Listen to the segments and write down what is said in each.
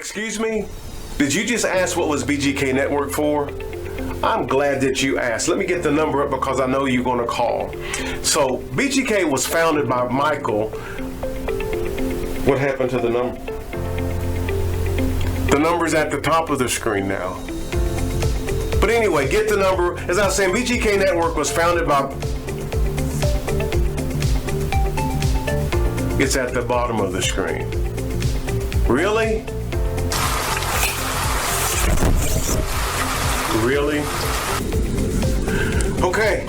Excuse me? Did you just ask what was BGK Network for? I'm glad that you asked. Let me get the number up because I know you're going to call. So BGK was founded by Michael. What happened to the number? The number's at the top of the screen now. But anyway, get the number. As I was saying, BGK Network was founded by... It's at the bottom of the screen. Really? Really? Okay.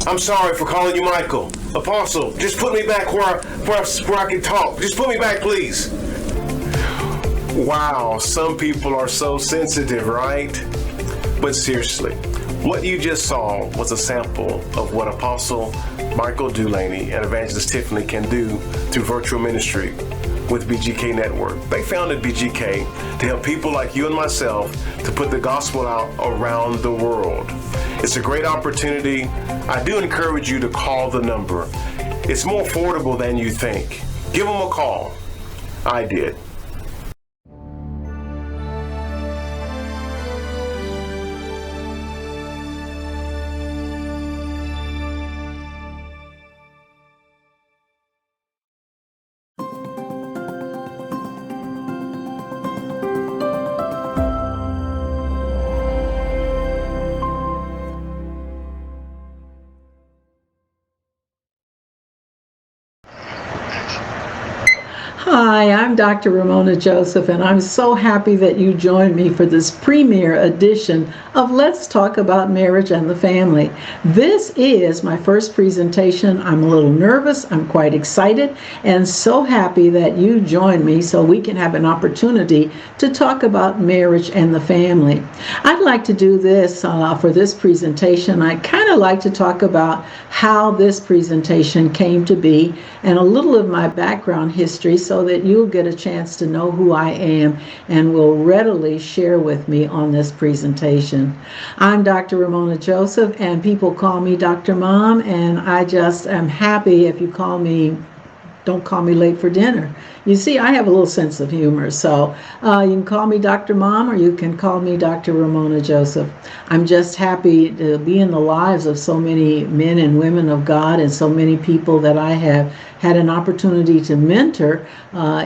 I'm sorry for calling you Michael. Apostle, just put me back where I can talk. Just put me back, please. Wow, some people are so sensitive, right? But seriously, what you just saw was a sample of what Apostle Michael Dulaney and Evangelist Tiffany can do through virtual ministry with BGK Network. They founded BGK to help people like you and myself to put the gospel out around the world. It's a great opportunity. I do encourage you to call the number. It's more affordable than you think. Give them a call. I did. Hi, I'm Dr. Ramona Joseph, and I'm so happy that you joined me for this premiere edition of Let's Talk About Marriage and the Family. This is my first presentation. I'm a little nervous, I'm quite excited, and so happy that you joined me so we can have an opportunity to talk about marriage and the family. I'd like to do this for this presentation. I kind of like to talk about how this presentation came to be and a little of my background history so that you'll get a chance to know who I am and will readily share with me on this presentation. I'm Dr. Ramona Joseph, and people call me Dr. Mom, and I just am happy if you don't call me late for dinner. You see, I have a little sense of humor, so you can call me Dr. Mom or you can call me Dr. Ramona Joseph. I'm just happy to be in the lives of so many men and women of God and so many people that I have had an opportunity to mentor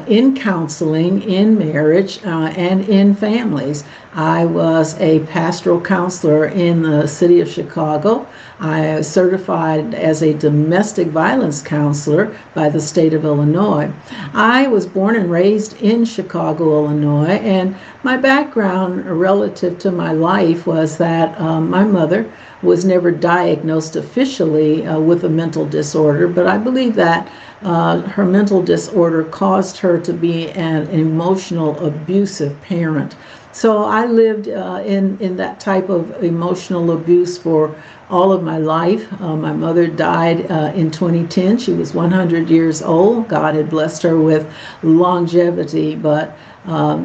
in counseling, in marriage, and in families. I was a pastoral counselor in the city of Chicago. I was certified as a domestic violence counselor by the state of Illinois. I was born and raised in Chicago, Illinois, and my background relative to my life was that my mother was never diagnosed officially with a mental disorder, but I believe that her mental disorder caused her to be an emotional abusive parent. So I lived in that type of emotional abuse for all of my life. My mother died in 2010. She was 100 years old. God had blessed her with longevity, but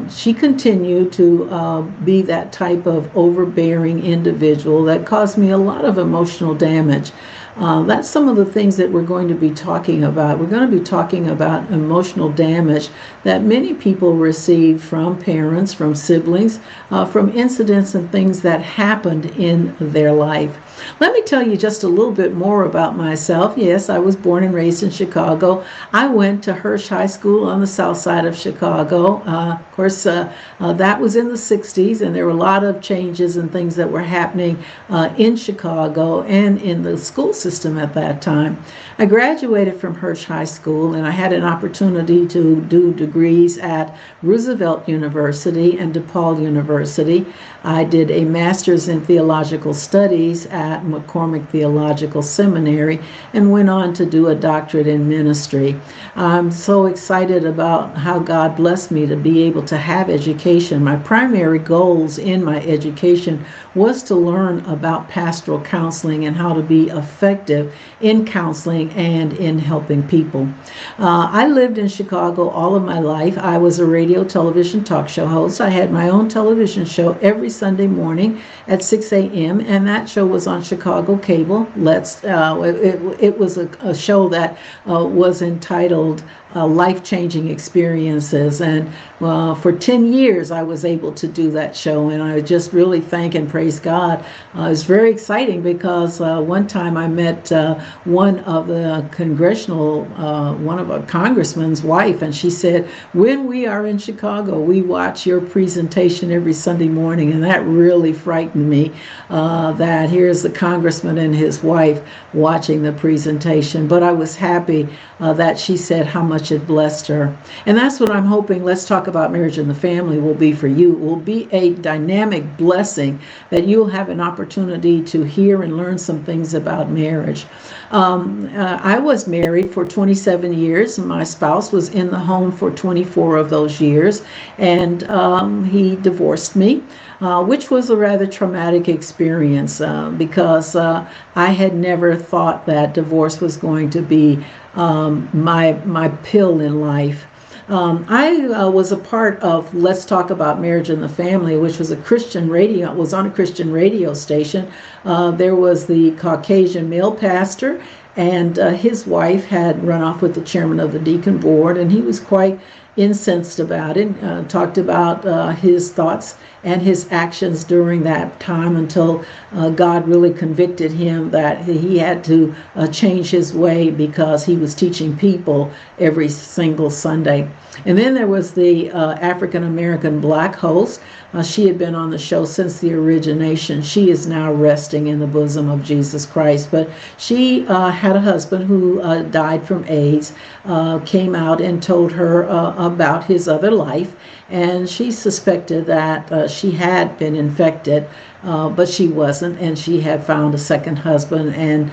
she continued to be that type of overbearing individual that caused me a lot of emotional damage. That's some of the things that we're going to be talking about. We're going to be talking about emotional damage that many people receive from parents, from siblings, from incidents and things that happened in their life. Let me tell you just a little bit more about myself. Yes, I was born and raised in Chicago. I went to Hirsch High School on the south side of Chicago. Of course, that was in the 60s, and there were a lot of changes and things that were happening in Chicago and in the school system at that time. I graduated from Hirsch High School, and I had an opportunity to do degrees at Roosevelt University and DePaul University. I did a master's in theological studies at McCormick Theological Seminary and went on to do a doctorate in ministry. I'm so excited about how God blessed me to be able to have education. My primary goals in my education was to learn about pastoral counseling and how to be effective in counseling and in helping people. I lived in Chicago all of my life. I was a radio, television talk show host. I had my own television show every Sunday morning at 6 a.m. and that show was on Chicago Cable. It was a show that was entitled life-changing experiences. And for 10 years, I was able to do that show, and I just really thank and praise God. It was very exciting because one time I met one of a congressman's wife, and she said, when we are in Chicago, we watch your presentation every Sunday morning. And that really frightened me, that here's the congressman and his wife watching the presentation. But I was happy that she said how much it blessed her. And that's what I'm hoping Let's Talk About Marriage and the Family will be for you. It will be a dynamic blessing that you'll have an opportunity to hear and learn some things about marriage. I was married for 27 years. My spouse was in the home for 24 of those years, and he divorced me. Which was a rather traumatic experience because I had never thought that divorce was going to be my pill in life. I was a part of Let's Talk About Marriage and the Family, which was on a Christian radio station. There was the Caucasian male pastor, and his wife had run off with the chairman of the deacon board, and he was quite incensed about it, talked about his thoughts and his actions during that time until God really convicted him that he had to change his way because he was teaching people every single Sunday. And then there was the African American black host. She had been on the show since the origination. She is now resting in the bosom of Jesus Christ. But she had a husband who died from AIDS, came out and told her about his other life. And she suspected that she had been infected, but she wasn't, and she had found a second husband, and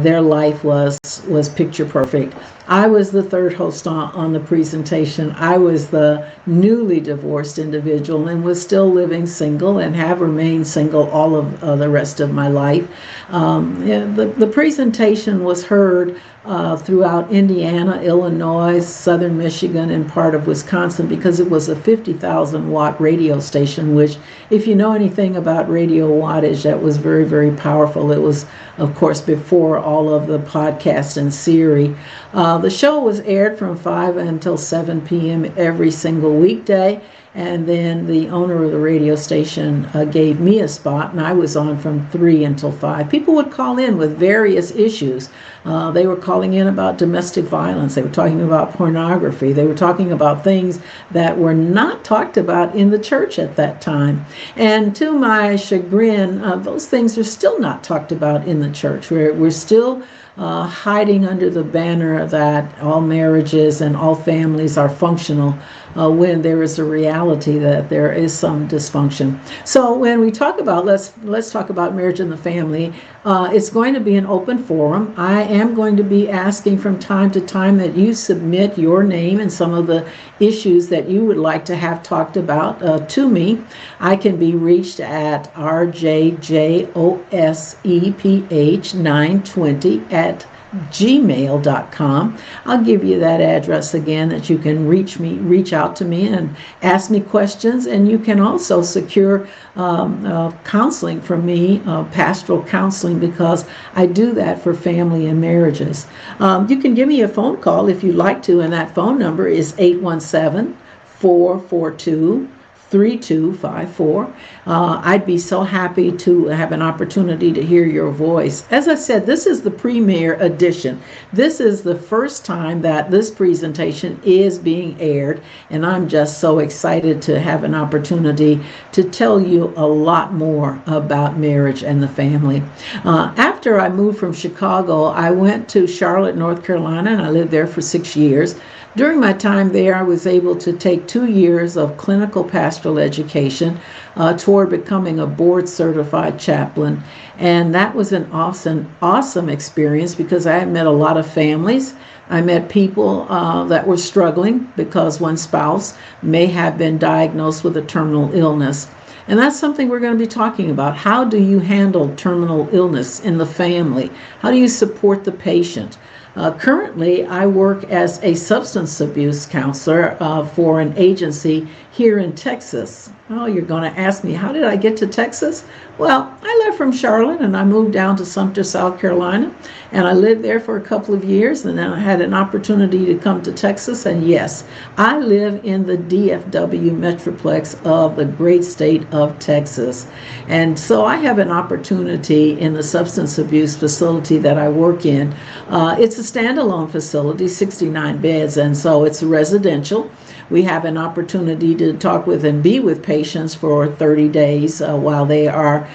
their life was picture perfect. I was the third host on the presentation. I was the newly divorced individual and was still living single and have remained single all of the rest of my life. The presentation was heard throughout Indiana, Illinois, southern Michigan, and part of Wisconsin because it was a 50,000 watt radio station, which, if you know anything about radio wattage, that was very, very powerful. It was, of course, before all of the podcasts and Siri. The show was aired from 5 until 7 p.m. every single weekday. And then the owner of the radio station gave me a spot, and I was on from 3 until 5. People would call in with various issues. They were calling in about domestic violence. They were talking about pornography. They were talking about things that were not talked about in the church at that time. And to my chagrin, those things are still not talked about in the church. We're still hiding under the banner that all marriages and all families are functional when there is a reality that there is some dysfunction. So when we talk about let's talk about marriage and the family, it's going to be an open forum. I am going to be asking from time to time that you submit your name and some of the issues that you would like to have talked about to me. I can be reached at rjjoseph920@gmail.com. I'll give you that address again that you can reach out to me and ask me questions, and you can also secure counseling from me, pastoral counseling, because I do that for family and marriages. You can give me a phone call if you'd like to, and that phone number is 817-442-3254. I'd be so happy to have an opportunity to hear your voice. As I said, this is the premiere edition. This is the first time that this presentation is being aired, and I'm just so excited to have an opportunity to tell you a lot more about marriage and the family. After I moved from Chicago, I went to Charlotte, North Carolina, and I lived there for 6 years. During my time there, I was able to take 2 years of clinical pastoral education toward becoming a board-certified chaplain. And that was an awesome experience because I had met a lot of families. I met people that were struggling because one spouse may have been diagnosed with a terminal illness. And that's something we're going to be talking about. How do you handle terminal illness in the family? How do you support the patient? Currently, I work as a substance abuse counselor for an agency here in Texas. Oh, you're going to ask me, how did I get to Texas? Well, I left from Charlotte and I moved down to Sumter, South Carolina, and I lived there for a couple of years, and then I had an opportunity to come to Texas. And yes, I live in the DFW Metroplex of the great state of Texas. And so I have an opportunity in the substance abuse facility that I work in. It's a standalone facility, 69 beds, and so it's residential. We have an opportunity to talk with and be with patients for 30 days while they are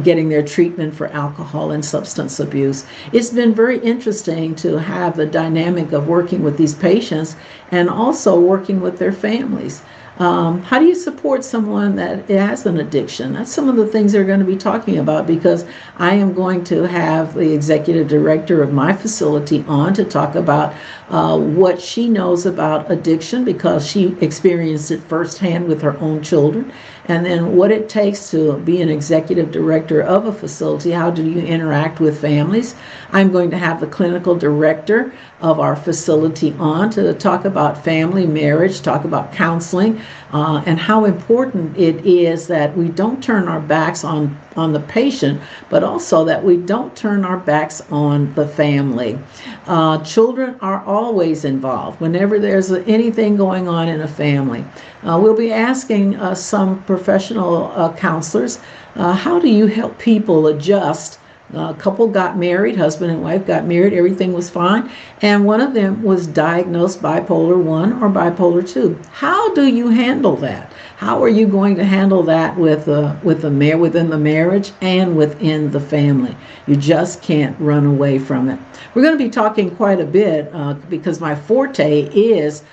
getting their treatment for alcohol and substance abuse. It's been very interesting to have the dynamic of working with these patients and also working with their families. How do you support someone that has an addiction? That's some of the things they're going to be talking about, because I am going to have the executive director of my facility on to talk about what she knows about addiction, because she experienced it firsthand with her own children, and then what it takes to be an executive director of a facility. How do you interact with families? I'm going to have the clinical director of our facility on to talk about family, marriage, talk about counseling, and how important it is that we don't turn our backs on the patient, but also that we don't turn our backs on the family. Children are always involved whenever there's anything going on in a family. We'll be asking some professional counselors, how do you help people adjust? A couple got married, husband and wife got married, everything was fine, and one of them was diagnosed bipolar 1 or bipolar 2. How do you handle that? How are you going to handle that within the marriage and within the family? You just can't run away from it. We're going to be talking quite a bit because my forte is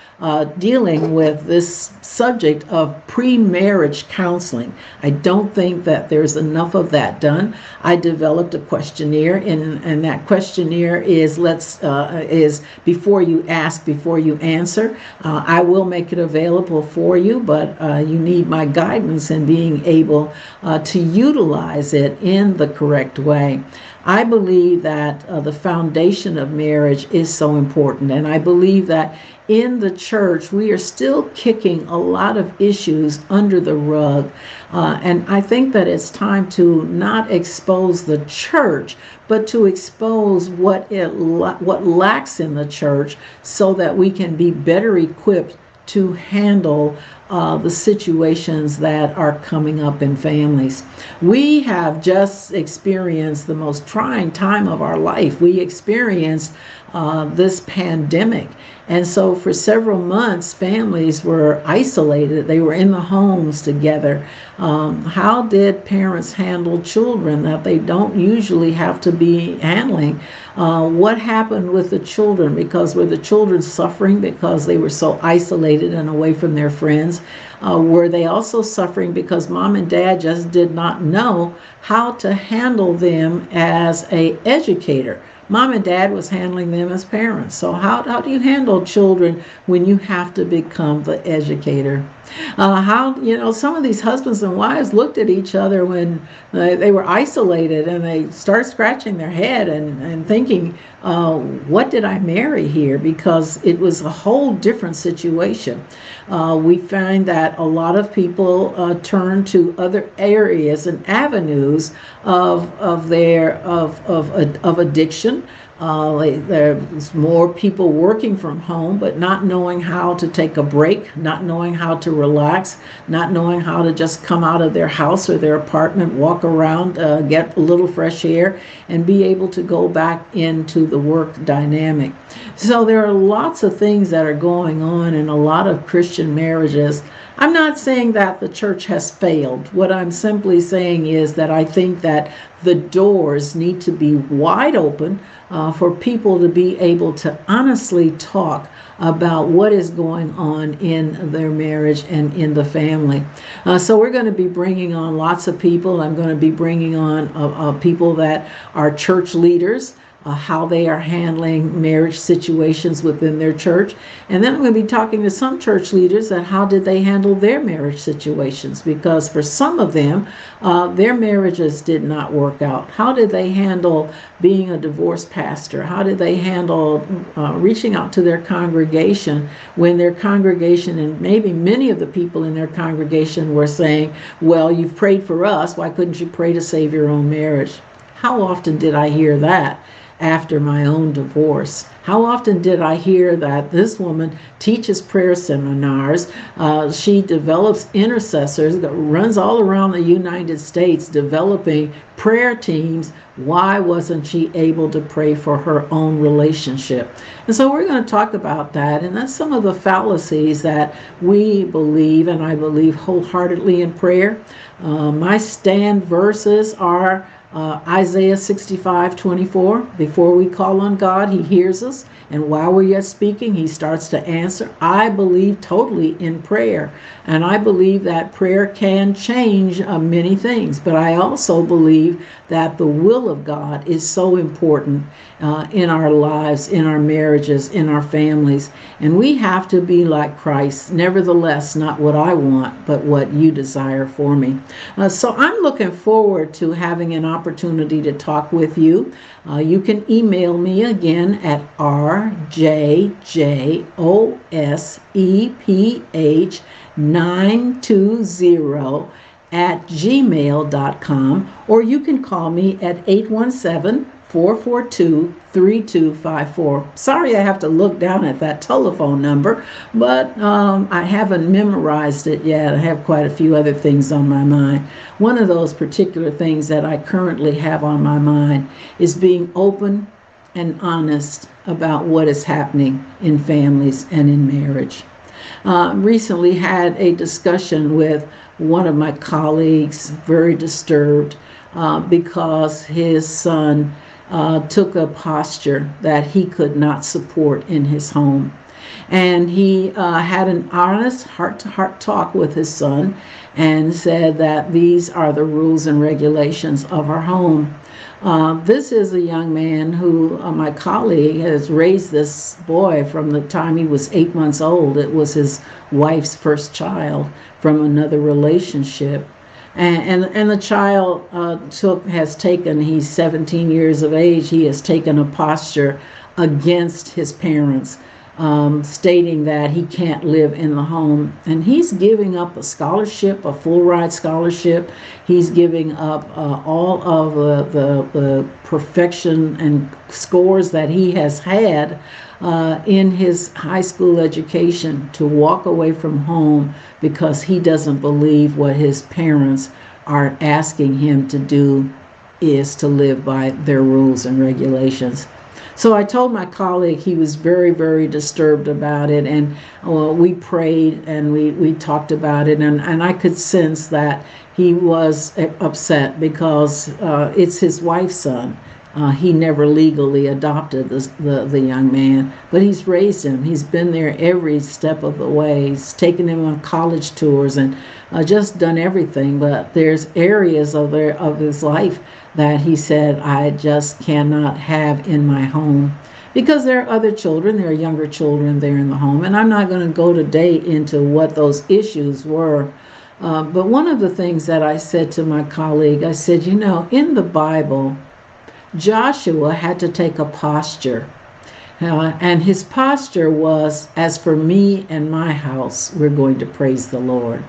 dealing with this subject of pre-marriage counseling. I don't think that there's enough of that done. I developed a questionnaire, and that questionnaire is before you ask, before you answer. I will make it available for you, but you need my guidance in being able to utilize it in the correct way. I believe that the foundation of marriage is so important, and I believe that in the church we are still kicking a lot of issues under the rug, and I think that it's time to not expose the church, but to expose what lacks in the church, so that we can be better equipped to handle the situations that are coming up in families. We have just experienced the most trying time of our life. We experienced this pandemic. And so for several months, families were isolated. They were in the homes together. How did parents handle children that they don't usually have to be handling? What happened with the children? Because were the children suffering because they were so isolated and away from their friends? Were they also suffering because mom and dad just did not know how to handle them as an educator? Mom and dad was handling them as parents. So how do you handle children when you have to become the educator? Some of these husbands and wives looked at each other when they were isolated, and they start scratching their head and thinking, what did I marry here? Because it was a whole different situation. We find that a lot of people turn to other areas and avenues of addiction. There's more people working from home, but not knowing how to take a break, not knowing how to relax, not knowing how to just come out of their house or their apartment, walk around, get a little fresh air, and be able to go back into the work dynamic. So there are lots of things that are going on in a lot of Christian marriages. I'm not saying that the church has failed. What I'm simply saying is that I think that the doors need to be wide open for people to be able to honestly talk about what is going on in their marriage and in the family. So we're going to be bringing on lots of people. I'm going to be bringing on people that are church leaders. how they are handling marriage situations within their church. And then I'm going to be talking to some church leaders and how did they handle their marriage situations, because for some of them, their marriages did not work out. How did they handle being a divorced pastor? How did they handle reaching out to their congregation when their congregation, and maybe many of the people in their congregation, were saying, well, you've prayed for us, why couldn't you pray to save your own marriage? How often did I hear that after my own divorce? How often did I hear that this woman teaches prayer seminars, she develops intercessors, that runs all around the United States developing prayer teams. Why wasn't she able to pray for her own relationship? And so we're going to talk about that, and that's some of the fallacies that we believe, and I believe wholeheartedly in prayer. My stand verses are Isaiah 65:24. Before we call on God, he hears us. And while we're yet speaking, he starts to answer. I believe totally in prayer. And I believe that prayer can change many things. But I also believe that the will of God is so important in our lives, in our marriages, in our families. And we have to be like Christ. Nevertheless, not what I want, but what you desire for me. So I'm looking forward to having an opportunity to talk with you. You can email me again at rjjoseph920 at gmail.com, or you can call me at 817-442-3254. Sorry I have to look down at that telephone number, but I haven't memorized it yet. I have quite a few other things on my mind. One of those particular things that I currently have on my mind is being open and honest about what is happening in families and in marriage. Recently had a discussion with one of my colleagues, very disturbed because his son took a posture that he could not support in his home. And he had an honest heart-to-heart talk with his son and said that these are the rules and regulations of our home. This is a young man who, my colleague, has raised this boy from the time he was 8 months old. It was his wife's first child from another relationship. And the child he's 17 years of age, he has taken a posture against his parents, stating that he can't live in the home. And he's giving up a scholarship, a full ride scholarship. He's giving up all of the perfection and scores that he has had in his high school education to walk away from home because he doesn't believe what his parents are asking him to do is to live by their rules and regulations. So I told my colleague, he was very, very disturbed about it, and we prayed and we talked about it, and I could sense that he was upset because it's his wife's son. He never legally adopted the young man, but he's raised him. He's been there every step of the way. He's taken him on college tours and just done everything. But there's areas of his life that he said, I just cannot have in my home, because there are other children, there are younger children there in the home. And I'm not going to go today into what those issues were. But one of the things that I said to my colleague, I said, in the Bible, Joshua had to take a posture. And his posture was, as for me and my house, we're going to praise the Lord.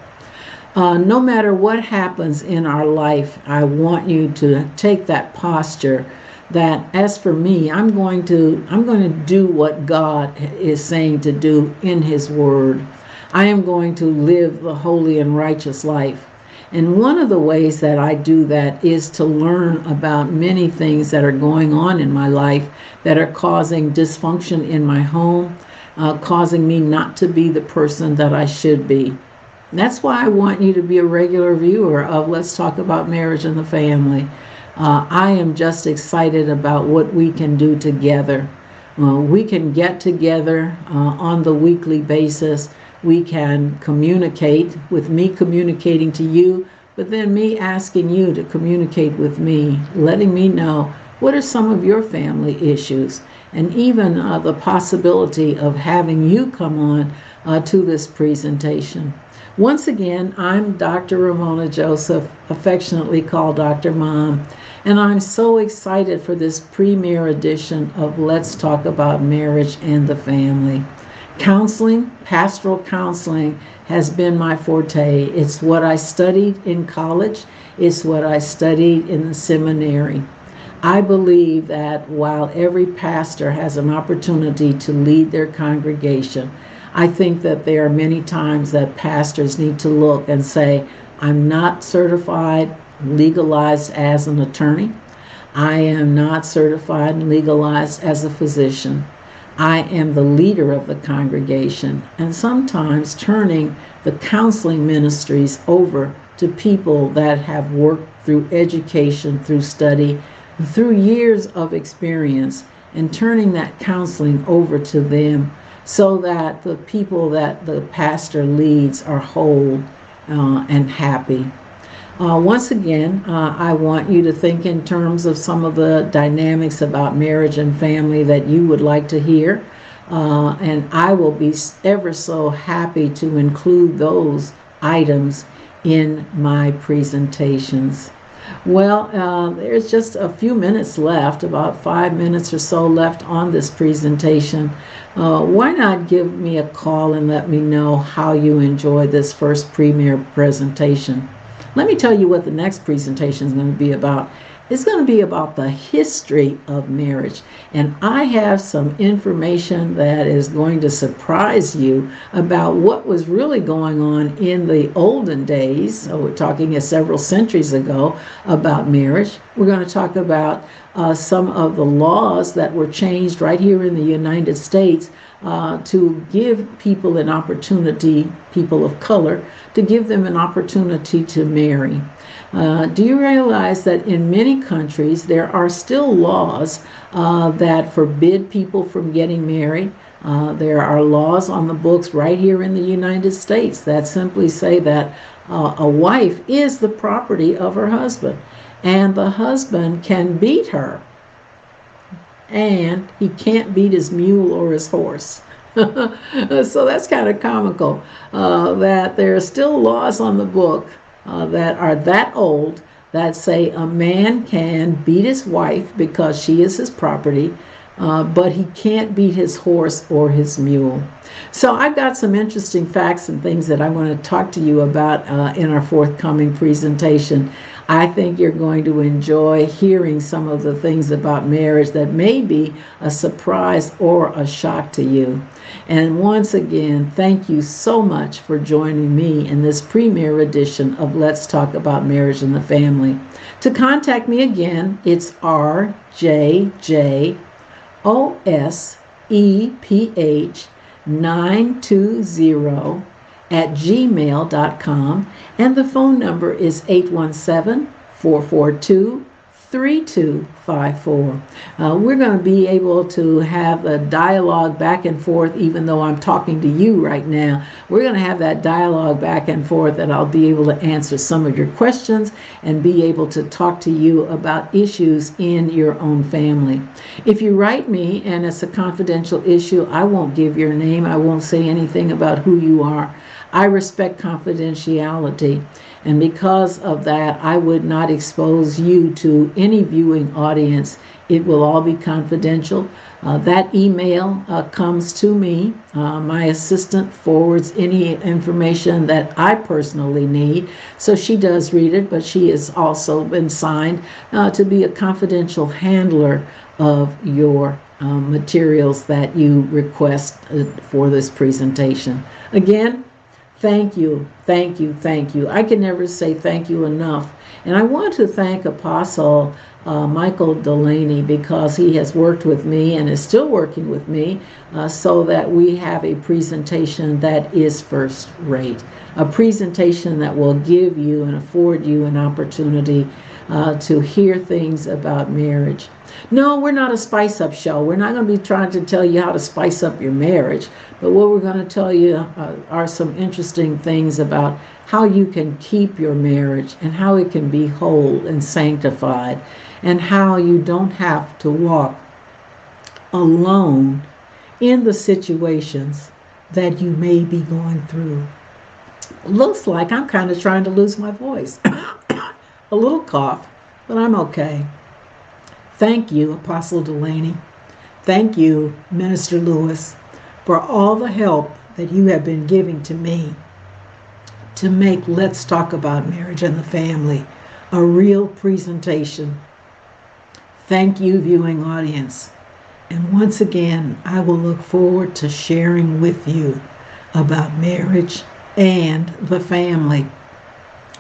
No matter what happens in our life, I want you to take that posture that, as for me, I'm going to do what God is saying to do in his word. I am going to live the holy and righteous life. And one of the ways that I do that is to learn about many things that are going on in my life that are causing dysfunction in my home, causing me not to be the person that I should be. And that's why I want you to be a regular viewer of Let's Talk About Marriage and the Family. I am just excited about what we can do together. We can get together on the weekly basis. We can communicate, with me communicating to you, but then me asking you to communicate with me, letting me know What are some of your family issues? And even the possibility of having you come on to this presentation. Once again, I'm Dr. Ramona Joseph, affectionately called Dr. Mom, and I'm so excited for this premiere edition of Let's Talk About Marriage and the Family. Counseling, pastoral counseling, has been my forte. It's what I studied in college, it's what I studied in the seminary. I believe that while every pastor has an opportunity to lead their congregation, I think that there are many times that pastors need to look and say, I'm not certified, legalized as an attorney. I am not certified and legalized as a physician. I am the leader of the congregation, and sometimes turning the counseling ministries over to people that have worked through education, through study, through years of experience, and turning that counseling over to them so that the people that the pastor leads are whole and happy. Once again, I want you to think in terms of some of the dynamics about marriage and family that you would like to hear. And I will be ever so happy to include those items in my presentations. Well, there's just a few minutes left, about 5 minutes or so left on this presentation. Why not give me a call and let me know how you enjoy this first premiere presentation? Let me tell you what the next presentation is going to be about. It's going to be about the history of marriage. And I have some information that is going to surprise you about what was really going on in the olden days. So we're talking several centuries ago about marriage. We're going to talk about some of the laws that were changed right here in the United States to give people an opportunity, people of color, to give them an opportunity to marry. Do you realize that in many countries there are still laws that forbid people from getting married? There are laws on the books right here in the United States that simply say that a wife is the property of her husband, and the husband can beat her, and he can't beat his mule or his horse. So that's kind of comical that there are still laws on the book that are that old that say a man can beat his wife because she is his property, but he can't beat his horse or his mule. So I've got some interesting facts and things that I want to talk to you about in our forthcoming presentation. I think you're going to enjoy hearing some of the things about marriage that may be a surprise or a shock to you. And once again, thank you so much for joining me in this premiere edition of Let's Talk About Marriage and the Family. To contact me again, it's rjjoseph920@gmail.com, and the phone number is 817-442-3254. We're going to be able to have a dialogue back and forth, even though I'm talking to you right now. We're going to have that dialogue back and forth, and I'll be able to answer some of your questions and be able to talk to you about issues in your own family. If you write me and it's a confidential issue, I won't give your name. I won't say anything about who you are. I respect confidentiality. And because of that, I would not expose you to any viewing audience. It will all be confidential. That email comes to me. My assistant forwards any information that I personally need. So she does read it, but she has also been signed to be a confidential handler of your materials that you request for this presentation. Again, thank you, thank you, thank you. I can never say thank you enough. And I want to thank Apostle Michael Delaney, because he has worked with me and is still working with me so that we have a presentation that is first rate, a presentation that will give you and afford you an opportunity to hear things about marriage. No, we're not a spice up show. We're not going to be trying to tell you how to spice up your marriage, but what we're going to tell you are some interesting things about how you can keep your marriage and how it can be whole and sanctified. and how you don't have to walk alone in the situations that you may be going through. Looks like I'm kind of trying to lose my voice. A little cough, but I'm okay. Thank you, Apostle Delaney. Thank you, Minister Lewis, for all the help that you have been giving to me to make Let's Talk About Marriage and the Family a real presentation. Thank you, viewing audience. And once again, I will look forward to sharing with you about marriage and the family.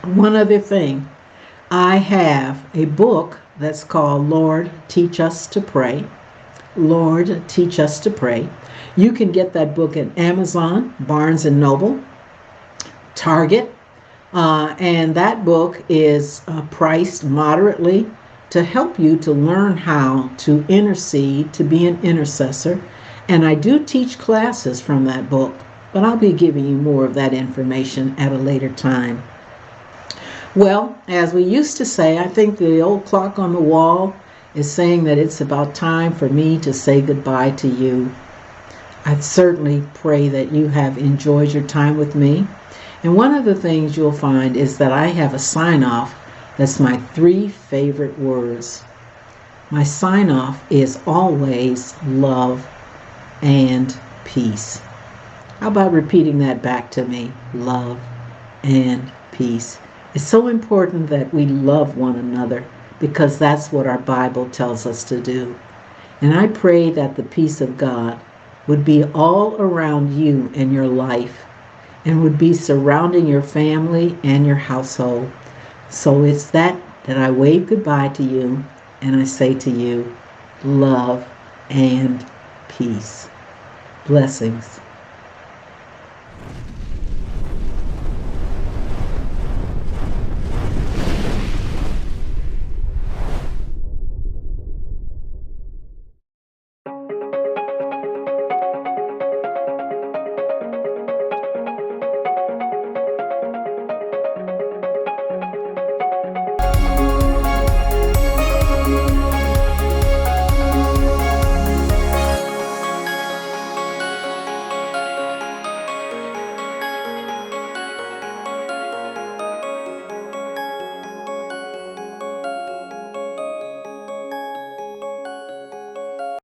One other thing, I have a book that's called Lord, Teach Us to Pray. Lord, Teach Us to Pray. You can get that book at Amazon, Barnes & Noble, Target, and that book is priced moderately to help you to learn how to intercede, to be an intercessor. And I do teach classes from that book, but I'll be giving you more of that information at a later time. Well, as we used to say, I think the old clock on the wall is saying that it's about time for me to say goodbye to you. I certainly pray that you have enjoyed your time with me. And one of the things you'll find is that I have a sign-off that's my 3 favorite words. My sign-off is always love and peace. How about repeating that back to me? Love and peace. It's so important that we love one another because that's what our Bible tells us to do. And I pray that the peace of God would be all around you and your life and would be surrounding your family and your household. So it's that I wave goodbye to you and I say to you, love and peace. Blessings.